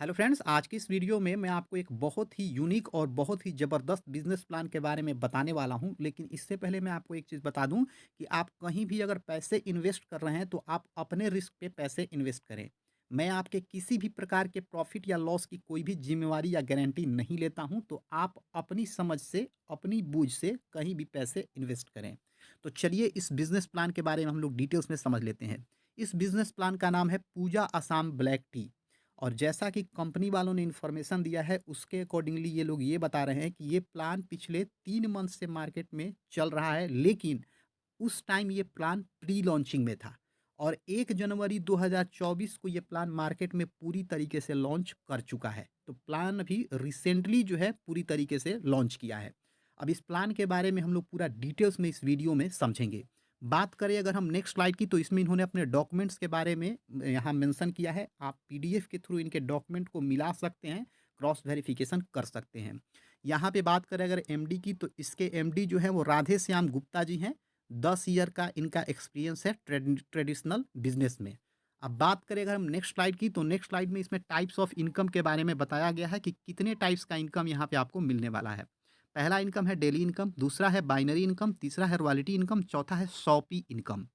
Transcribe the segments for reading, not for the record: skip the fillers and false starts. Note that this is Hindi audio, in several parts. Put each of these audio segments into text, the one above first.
हेलो फ्रेंड्स, आज की इस वीडियो में मैं आपको एक बहुत ही यूनिक और बहुत ही ज़बरदस्त बिजनेस प्लान के बारे में बताने वाला हूं। लेकिन इससे पहले मैं आपको एक चीज़ बता दूं कि आप कहीं भी अगर पैसे इन्वेस्ट कर रहे हैं तो आप अपने रिस्क पे पैसे इन्वेस्ट करें। मैं आपके किसी भी प्रकार के प्रॉफिट या लॉस की कोई भी जिम्मेवारी या गारंटी नहीं लेता हूं, तो आप अपनी समझ से, अपनी बूझ से कहीं भी पैसे इन्वेस्ट करें। तो चलिए इस बिजनेस प्लान के बारे में हम लोग डिटेल्स में समझ लेते हैं। इस बिजनेस प्लान का नाम है पूजा आसाम ब्लैक टी। और जैसा कि कंपनी वालों ने इन्फॉर्मेशन दिया है, उसके अकॉर्डिंगली ये लोग ये बता रहे हैं कि ये प्लान पिछले 3 मंथ से मार्केट में चल रहा है, लेकिन उस टाइम ये प्लान प्री लॉन्चिंग में था और 1 जनवरी 2024 को ये प्लान मार्केट में पूरी तरीके से लॉन्च कर चुका है। तो प्लान अभी रिसेंटली जो है पूरी तरीके से लॉन्च किया है। अब इस प्लान के बारे में हम लोग पूरा डिटेल्स में इस वीडियो में समझेंगे। बात करें अगर हम नेक्स्ट स्लाइड की, तो इसमें इन्होंने अपने डॉक्यूमेंट्स के बारे में यहाँ मेंशन किया है। आप पीडीएफ के थ्रू इनके डॉक्यूमेंट को मिला सकते हैं, क्रॉस वेरिफिकेशन कर सकते हैं। यहाँ पे बात करें अगर एमडी की, तो इसके एमडी जो है वो राधे श्याम गुप्ता जी हैं। 10 ईयर का इनका एक्सपीरियंस है ट्रेडिशनल बिजनेस में। अब बात करें अगर हम नेक्स्ट स्लाइड की, तो नेक्स्ट स्लाइड में इसमें टाइप्स ऑफ इनकम के बारे में बताया गया है कि कितने टाइप्स का इनकम यहाँ पे आपको मिलने वाला है। पहला इनकम है डेली इनकम, दूसरा है बाइनरी इनकम, तीसरा है रॉयल्टी इनकम, चौथा है शॉपी इनकम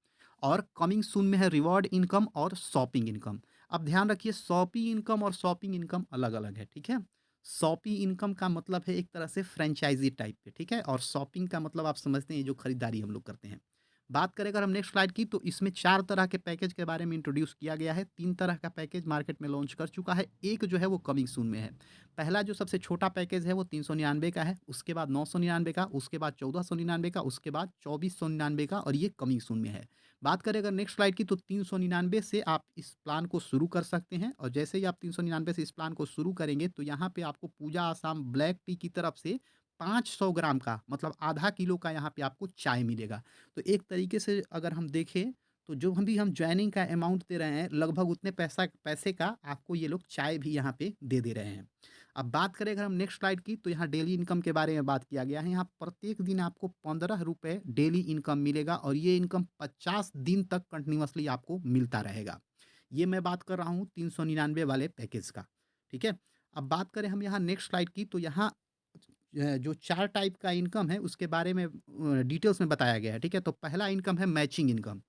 और कमिंग सून में है रिवॉर्ड इनकम और शॉपिंग इनकम। अब ध्यान रखिए, शॉपी इनकम और शॉपिंग इनकम अलग अलग है, ठीक है। शॉपी इनकम का मतलब है एक तरह से फ्रेंचाइजी टाइप पे, ठीक है, और शॉपिंग का मतलब आप समझते हैं ये जो खरीदारी हम लोग करते हैं। बात करें अगर हम नेक्स्ट स्लाइड की, तो इसमें 4 तरह के पैकेज के बारे में इंट्रोड्यूस किया गया है। 3 तरह का पैकेज मार्केट में लॉन्च कर चुका है, एक जो है वो कमिंग सून में है। पहला जो सबसे छोटा पैकेज है वो 399 का है, उसके बाद 999 का, उसके बाद 1499 का, उसके बाद 2499 का और ये कमिंग सून में है। बात करें अगर नेक्स्ट स्लाइड की, तो 399 से आप इस प्लान को शुरू कर सकते हैं और जैसे ही आप 399 से इस प्लान को शुरू करेंगे तो यहाँ पे आपको पूजा आसाम ब्लैक टी की तरफ से 500 ग्राम का मतलब आधा किलो का यहाँ पे आपको चाय मिलेगा। तो एक तरीके से अगर हम देखें, तो जो हम ज्वाइनिंग का अमाउंट दे रहे हैं, लगभग उतने पैसे का आपको ये लोग चाय भी यहाँ पे दे रहे हैं। अब बात करें अगर हम नेक्स्ट स्लाइड की, तो यहाँ डेली इनकम के बारे में बात किया गया है। यहाँ प्रत्येक दिन आपको 15 रुपये डेली इनकम मिलेगा और ये इनकम 50 दिन तक कंटिन्यूअसली आपको मिलता रहेगा। ये मैं बात कर रहा हूँ 399 वाले पैकेज का, ठीक है। अब बात करें हम यहाँ नेक्स्ट स्लाइड की, तो यहाँ जो 4 टाइप का इनकम है उसके बारे में डिटेल्स में बताया गया है, ठीक है। तो पहला इनकम है मैचिंग इनकम।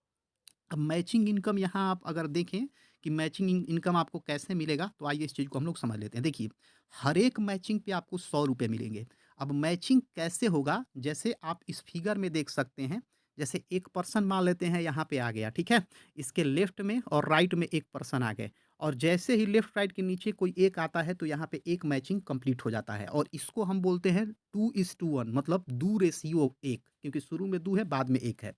अब मैचिंग इनकम यहाँ आप अगर देखें कि मैचिंग इनकम आपको कैसे मिलेगा, तो आइए इस चीज़ को हम लोग समझ लेते हैं। देखिए, हर एक मैचिंग पे आपको 100 रुपये मिलेंगे। अब मैचिंग कैसे होगा, जैसे आप इस फिगर में देख सकते हैं, जैसे एक पर्सन मान लेते हैं यहाँ पे आ गया, ठीक है। इसके लेफ्ट में और राइट में एक पर्सन आ गए और जैसे ही लेफ्ट राइट के नीचे कोई एक आता है तो यहाँ पे एक मैचिंग कंप्लीट हो जाता है और इसको हम बोलते हैं 2:1, मतलब दो रेशियो एक, क्योंकि शुरू में दो है बाद में एक है।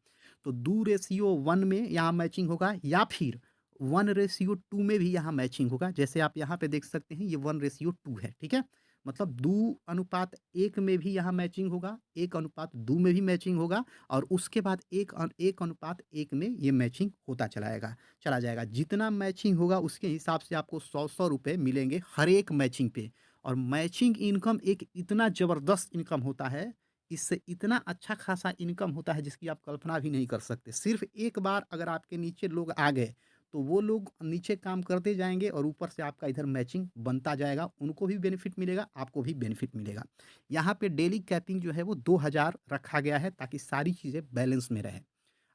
तो 2:1 में यहाँ मैचिंग होगा या फिर 1:2 में भी यहाँ मैचिंग होगा। जैसे आप यहाँ पे देख सकते हैं ये 1:2 है, ठीक है। मतलब 2:1 में भी यहाँ मैचिंग होगा, 1:2 में भी मैचिंग होगा और उसके बाद 1:1 में ये मैचिंग होता चला जाएगा। जितना मैचिंग होगा उसके हिसाब से आपको 100-100 रुपए मिलेंगे हर एक मैचिंग पे। और मैचिंग इनकम एक इतना ज़बरदस्त इनकम होता है, इससे इतना अच्छा खासा इनकम होता है जिसकी आप कल्पना भी नहीं कर सकते। सिर्फ़ एक बार अगर आपके नीचे लोग आ गए, तो वो लोग नीचे काम करते जाएँगे और ऊपर से आपका इधर मैचिंग बनता जाएगा। उनको भी बेनिफिट मिलेगा, आपको भी बेनिफिट मिलेगा। यहाँ पे डेली कैपिंग जो है वो 2000 रखा गया है ताकि सारी चीज़ें बैलेंस में रहें।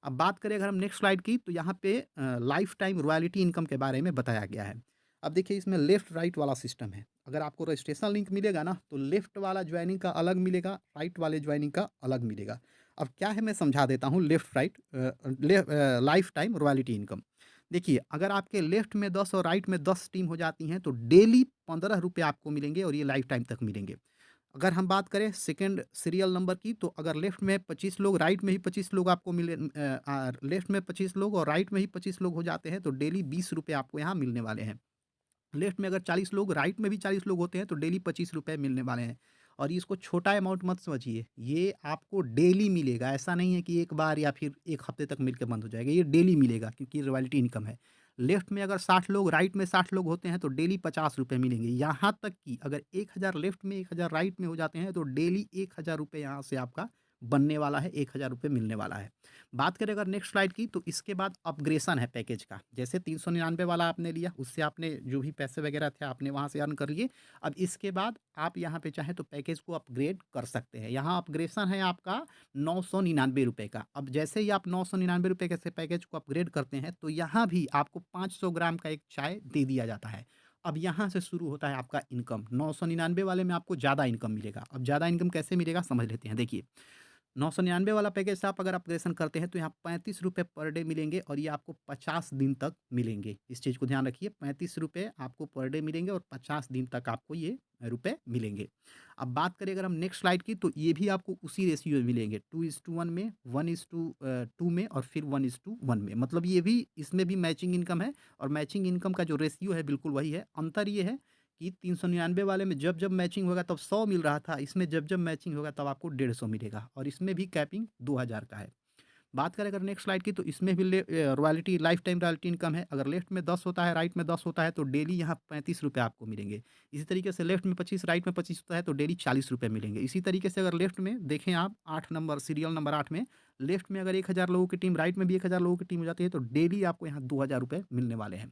अब बात करें अगर हम नेक्स्ट स्लाइड की, तो यहाँ पे लाइफ टाइम रॉयल्टी इनकम के बारे में बताया गया है। अब देखिए इसमें लेफ्ट राइट वाला सिस्टम है। अगर आपको रजिस्ट्रेशन लिंक मिलेगा ना, तो लेफ्ट वाला ज्वाइनिंग का अलग मिलेगा, राइट वाले ज्वाइनिंग का अलग मिलेगा। अब क्या है मैं समझा देता हूँ। Left right life time royalty income. देखिए, अगर आपके लेफ्ट में 10 और राइट में 10 टीम हो जाती हैं तो डेली 15 रुपये आपको मिलेंगे और ये लाइफ टाइम तक मिलेंगे। अगर हम बात करें सेकंड सीरियल नंबर की, तो अगर लेफ्ट में 25 लोग, राइट में ही 25 लोग आपको लेफ्ट में 25 लोग और राइट में ही 25 लोग हो जाते हैं तो डेली 20 रुपये आपको यहाँ मिलने वाले हैं। लेफ्ट में अगर 40 लोग, राइट में भी 40 लोग होते हैं तो डेली 25 रुपए मिलने वाले हैं। और इसको छोटा अमाउंट मत समझिए, ये आपको डेली मिलेगा। ऐसा नहीं है कि एक बार या फिर 1 हफ्ते तक मिल के बंद हो जाएगा, ये डेली मिलेगा क्योंकि ये रॉयल्टी इनकम है। लेफ्ट में अगर 60 लोग, राइट में 60 लोग होते हैं तो डेली 50 रुपए मिलेंगे। यहाँ तक कि अगर 1000 लेफ्ट में 1000 राइट में हो जाते हैं तो डेली 1000 रुपए यहाँ से आपका बनने वाला है, ₹1000 मिलने वाला है। बात करें अगर नेक्स्ट स्लाइड की, तो इसके बाद अपग्रेडेशन है पैकेज का। जैसे 399 वाला आपने लिया, उससे आपने जो भी पैसे वगैरह थे आपने वहाँ से अर्न कर लिए। अब इसके बाद आप यहाँ पे चाहें तो पैकेज को अपग्रेड कर सकते हैं। यहाँ अपग्रेडेशन है आपका ₹999 का। अब जैसे ही आप ₹999 के से पैकेज को अपग्रेड करते हैं, तो यहाँ भी आपको 500 ग्राम का एक चाय दे दिया जाता है। अब यहाँ से शुरू होता है आपका इनकम। 999 वाले में आपको ज़्यादा इनकम मिलेगा। अब ज़्यादा इनकम कैसे मिलेगा समझ लेते हैं। देखिए, 999 वाला पैकेज से आप अगर अपग्रेडेशन करते हैं तो यहाँ ₹35 पर डे मिलेंगे और ये आपको 50 दिन तक मिलेंगे। इस चीज़ को ध्यान रखिए, ₹35 आपको पर डे मिलेंगे और 50 दिन तक आपको ये रुपए मिलेंगे। अब बात करें अगर हम नेक्स्ट स्लाइड की, तो ये भी आपको उसी रेशियो में मिलेंगे, 2:1 में, 1:2 में और फिर 1:1 में। मतलब ये भी, इसमें भी मैचिंग इनकम है और मैचिंग इनकम का जो रेशियो है बिल्कुल वही है। अंतर ये है कि 399 वाले में जब-जब मैचिंग होगा तब 100 मिल रहा था, इसमें जब-जब मैचिंग होगा तब आपको 150 मिलेगा और इसमें भी कैपिंग 2000 का है। बात करें अगर नेक्स्ट स्लाइड की, तो इसमें भी royalty, life time royalty income है। अगर लेफ्ट में 10 होता है, राइट में 10 होता है, तो डेली यहाँ ₹35 आपको मिलेंगे। इसी तरीके से लेफ्ट में 25, राइट में 25 होता है, तो डेली ₹40 मिलेंगे। इसी तरीके से अगर लेफ्ट में देखें आप, 8 नंबर, सीरियल नंबर 8 में, लेफ्ट में अगर 1000 लोगों की टीम, राइट में भी 1000 लोगों की टीम हो जाती है, तो डेली आपको यहाँ ₹2000 मिलने वाले हैं।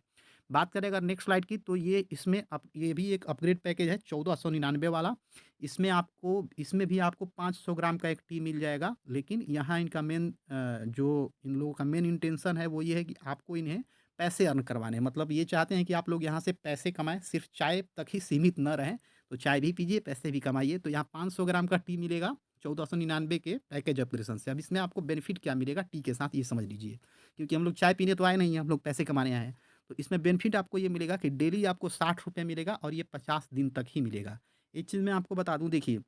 बात करें अगर नेक्स्ट स्लाइड की, तो ये इसमें ये भी एक अपग्रेड पैकेज है 1499 वाला। इसमें भी आपको 500 ग्राम का एक टी मिल जाएगा, लेकिन यहाँ इनका जो इन लोगों का मेन इंटेंशन है वो ये है कि आपको इन्हें पैसे अर्न करवाने हैं। मतलब ये चाहते हैं कि आप लोग यहाँ से पैसे कमाएँ, सिर्फ चाय तक ही सीमित न रहें। तो चाय भी पीजिए, पैसे भी कमाइए। तो यहाँ 500 ग्राम का टी मिलेगा 1499 के पैकेज अपग्रेडेशन से। अब इसमें आपको बेनिफिट क्या मिलेगा टी के साथ, ये समझ लीजिए। क्योंकि हम लोग चाय पीने तो आए नहीं हैं, हम लोग पैसे कमाने आए हैं। तो इसमें बेनिफिट आपको ये मिलेगा कि डेली आपको ₹60 मिलेगा और ये 50 दिन तक ही मिलेगा। एक चीज़ मैं आपको बता दूँ, देखिए,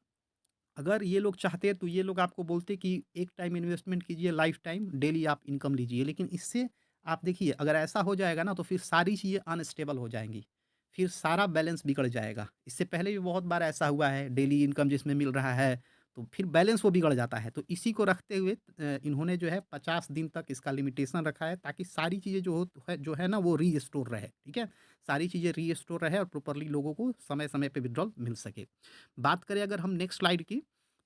अगर ये लोग चाहते तो ये लोग आपको बोलते कि एक टाइम इन्वेस्टमेंट कीजिए, लाइफ टाइम डेली आप इनकम लीजिए। लेकिन इससे आप देखिए, अगर ऐसा हो जाएगा ना, तो फिर सारी चीज़ें अनस्टेबल हो जाएँगी। फिर सारा बैलेंस बिगड़ जाएगा। इससे पहले भी बहुत बार ऐसा हुआ है, डेली इनकम जिसमें मिल रहा है, तो फिर बैलेंस वो बिगड़ जाता है। तो इसी को रखते हुए इन्होंने जो है 50 दिन तक इसका लिमिटेशन रखा है, ताकि सारी चीज़ें जो है ना, वो रीस्टोर रहे, ठीक है? सारी चीज़ें रीस्टोर रहे और प्रॉपर्ली लोगों को समय-समय पे विथड्रॉल मिल सके। बात करें अगर हम नेक्स्ट स्लाइड की,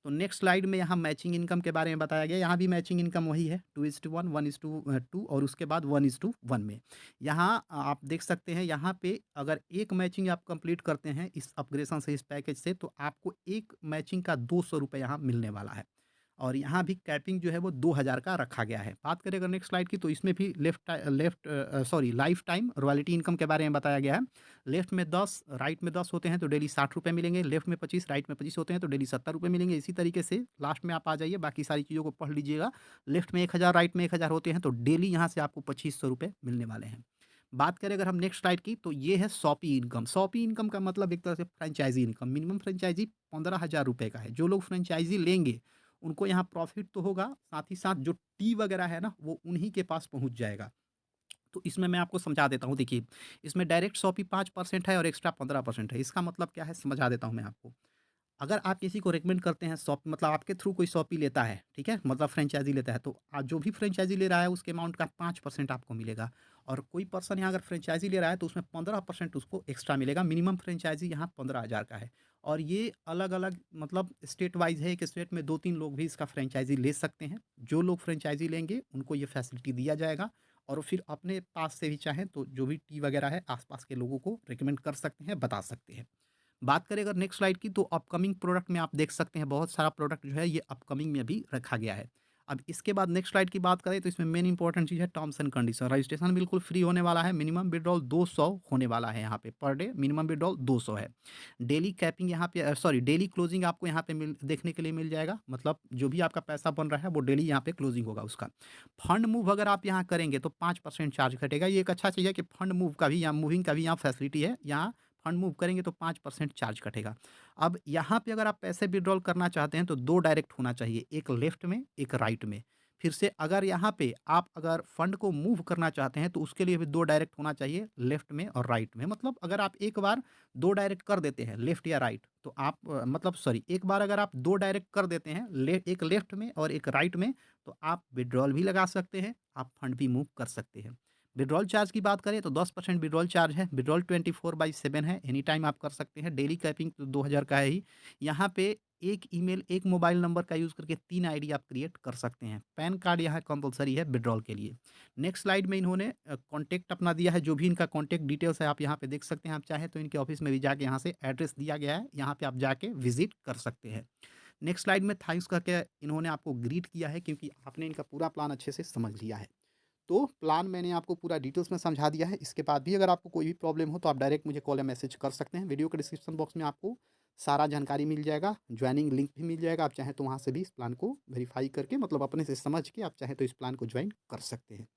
तो नेक्स्ट स्लाइड में यहाँ मैचिंग इनकम के बारे में बताया गया। यहाँ भी मैचिंग इनकम वही है, 2:1, 1:2 और उसके बाद 1:1 में। यहाँ आप देख सकते हैं, यहाँ पे अगर एक मैचिंग आप कंप्लीट करते हैं इस अपग्रेडेशन से, इस पैकेज से, तो आपको एक मैचिंग का ₹200 यहाँ मिलने वाला है। और यहाँ भी कैपिंग जो है वो 2000 का रखा गया है। बात करें अगर नेक्स्ट स्लाइड की, तो इसमें भी लाइफ टाइम रॉयल्टी इनकम के बारे में बताया गया है। लेफ्ट में 10, राइट में 10 होते हैं तो डेली ₹60 मिलेंगे। लेफ्ट में 25, राइट में 25 होते हैं तो डेली ₹70 मिलेंगे। इसी तरीके से लास्ट में आप आ जाइए, बाकी सारी चीज़ों को पढ़ लीजिएगा। लेफ्ट में 1000, राइट में 1000 होते हैं तो डेली यहाँ से आपको ₹2500 मिलने वाले हैं। बात करें अगर हम नेक्स्ट स्लाइड की, तो ये है शॉपी इनकम। शॉपी इनकम का मतलब एक तरह से फ्रेंचाइज़ी इनकम। मिनिमम फ्रेंचाइज़ी ₹15,000 का है। जो लोग फ्रेंचाइज़ी लेंगे, उनको यहाँ प्रॉफ़िट तो होगा, साथ ही साथ जो टी वगैरह है ना, वो उन्हीं के पास पहुँच जाएगा। तो इसमें मैं आपको समझा देता हूँ, देखिए, इसमें डायरेक्ट शॉपी 5% है और एक्स्ट्रा 15% है। इसका मतलब क्या है, समझा देता हूँ मैं आपको। अगर आप किसी को रिकमेंड करते हैं, मतलब आपके थ्रू कोई शॉपी लेता है, ठीक है? मतलब फ्रेंचाइज़ी लेता है, तो जो भी फ्रेंचाइज़ी ले रहा है उसके अमाउंट का 5% आपको मिलेगा। और कोई पर्सन यहाँ अगर फ्रेंचाइज़ी ले रहा है तो उसमें 15% उसको एक्स्ट्रा मिलेगा। मिनिमम फ्रेंचाइज़ी यहाँ 15,000 का है। और ये अलग-अलग, मतलब स्टेट वाइज़ है, एक स्टेट में 2-3 लोग भी इसका फ्रेंचाइज़ी ले सकते हैं। जो लोग फ्रेंचाइज़ी लेंगे उनको ये फैसिलिटी दिया जाएगा और फिर अपने पास से भी चाहें तो जो भी टी वगैरह है, आस-पास के लोगों को रिकमेंड कर सकते हैं, बता सकते हैं। बात करें अगर नेक्स्ट स्लाइड की, तो अपकमिंग प्रोडक्ट में आप देख सकते हैं बहुत सारा प्रोडक्ट जो है ये अपकमिंग में भी रखा गया है। अब इसके बाद नेक्स्ट स्लाइड की बात करें, तो इसमें मेन इंपॉर्टेंट चीज़ है टर्म्स एंड कंडीशन। रजिस्ट्रेशन बिल्कुल फ्री होने वाला है। मिनिमम विड्रॉल 200 होने वाला है यहाँ पे पर डे। मिनिमम विड्रॉल 200 है। डेली कैपिंग यहाँ पे, सॉरी, डेली क्लोजिंग आपको यहाँ पे देखने के लिए मिल जाएगा। मतलब जो भी आपका पैसा बन रहा है वो डेली यहाँ पे क्लोजिंग होगा उसका। फंड मूव अगर आप यहाँ करेंगे तो 5% चार्ज घटेगा। ये एक अच्छा चीज़ है कि फंड मूव का भी यहाँ, मूविंग का भी यहाँ फैसिलिटी है। यहाँ फंड मूव करेंगे तो 5% चार्ज कटेगा। अब यहाँ पे अगर आप पैसे विथड्रॉल करना चाहते हैं तो 2 डायरेक्ट होना चाहिए, एक लेफ्ट में, एक राइट में। फिर से अगर यहाँ पे आप अगर फंड को मूव करना चाहते हैं तो उसके लिए भी 2 डायरेक्ट होना चाहिए, लेफ्ट में और राइट में। मतलब अगर आप एक बार 2 डायरेक्ट कर देते हैं, लेफ्ट या राइट, तो आप मतलब सॉरी, एक बार अगर आप 2 डायरेक्ट कर देते हैं, एक लेफ्ट में और एक राइट में, तो आप विथड्रॉल भी लगा सकते हैं, आप फंड भी मूव कर सकते हैं। विड्रॉल चार्ज की बात करें तो 10% विड्रॉल चार्ज है। विड्रॉल 24/7 है, एनी टाइम आप कर सकते हैं। डेली कैपिंग तो 2000 का है ही। यहाँ पे 1 ईमेल, 1 मोबाइल नंबर का यूज़ करके 3 आईडी आप क्रिएट कर सकते हैं। पैन कार्ड यहाँ कंपल्सरी है विड्रॉल के लिए। नेक्स्ट स्लाइड में इन्होंने कॉन्टैक्ट अपना दिया है, जो भी इनका कॉन्टैक्ट डिटेल्स है आप यहाँ पे देख सकते हैं। आप चाहें तो इनके ऑफिस में भी जाके यहाँ से एड्रेस दिया गया है, यहाँ पे आप जाके विज़िट कर सकते हैं। नेक्स्ट स्लाइड में थैंक्स करके इन्होंने आपको ग्रीट किया है, क्योंकि आपने इनका पूरा प्लान अच्छे से समझ लिया है। तो प्लान मैंने आपको पूरा डिटेल्स में समझा दिया है। इसके बाद भी अगर आपको कोई भी प्रॉब्लम हो तो आप डायरेक्ट मुझे कॉल या मैसेज कर सकते हैं। वीडियो के डिस्क्रिप्शन बॉक्स में आपको सारा जानकारी मिल जाएगा, ज्वाइनिंग लिंक भी मिल जाएगा। आप चाहें तो वहाँ से भी इस प्लान को वेरीफाई करके, मतलब अपने से समझ के, आप चाहें तो इस प्लान को ज्वाइन कर सकते हैं।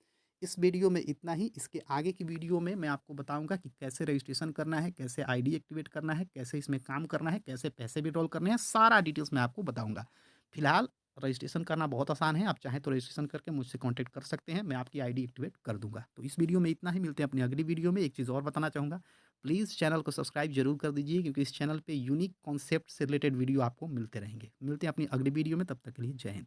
इस वीडियो में इतना ही। इसके आगे की वीडियो में मैं आपको बताऊंगा कि कैसे रजिस्ट्रेशन करना है, कैसे आईडी एक्टिवेट करना है, कैसे इसमें काम करना है, कैसे पैसे विड्रॉल करने हैं, सारा डिटेल्स मैं आपको बताऊंगा। फिलहाल रजिस्ट्रेशन करना बहुत आसान है। आप चाहें तो रजिस्ट्रेशन करके मुझसे कॉन्टैक्ट कर सकते हैं, मैं आपकी आईडी एक्टिवेट कर दूंगा। तो इस वीडियो में इतना ही। मिलते हैं अपनी अगली वीडियो में। एक चीज़ और बताना चाहूँगा, प्लीज़ चैनल को सब्सक्राइब जरूर कर दीजिए, क्योंकि इस चैनल पे यूनिक कॉन्सेप्ट से रिलेटेड वीडियो आपको मिलते रहेंगे। मिलते हैं अपनी अगली वीडियो में, तब तक के लिए जय हिंद।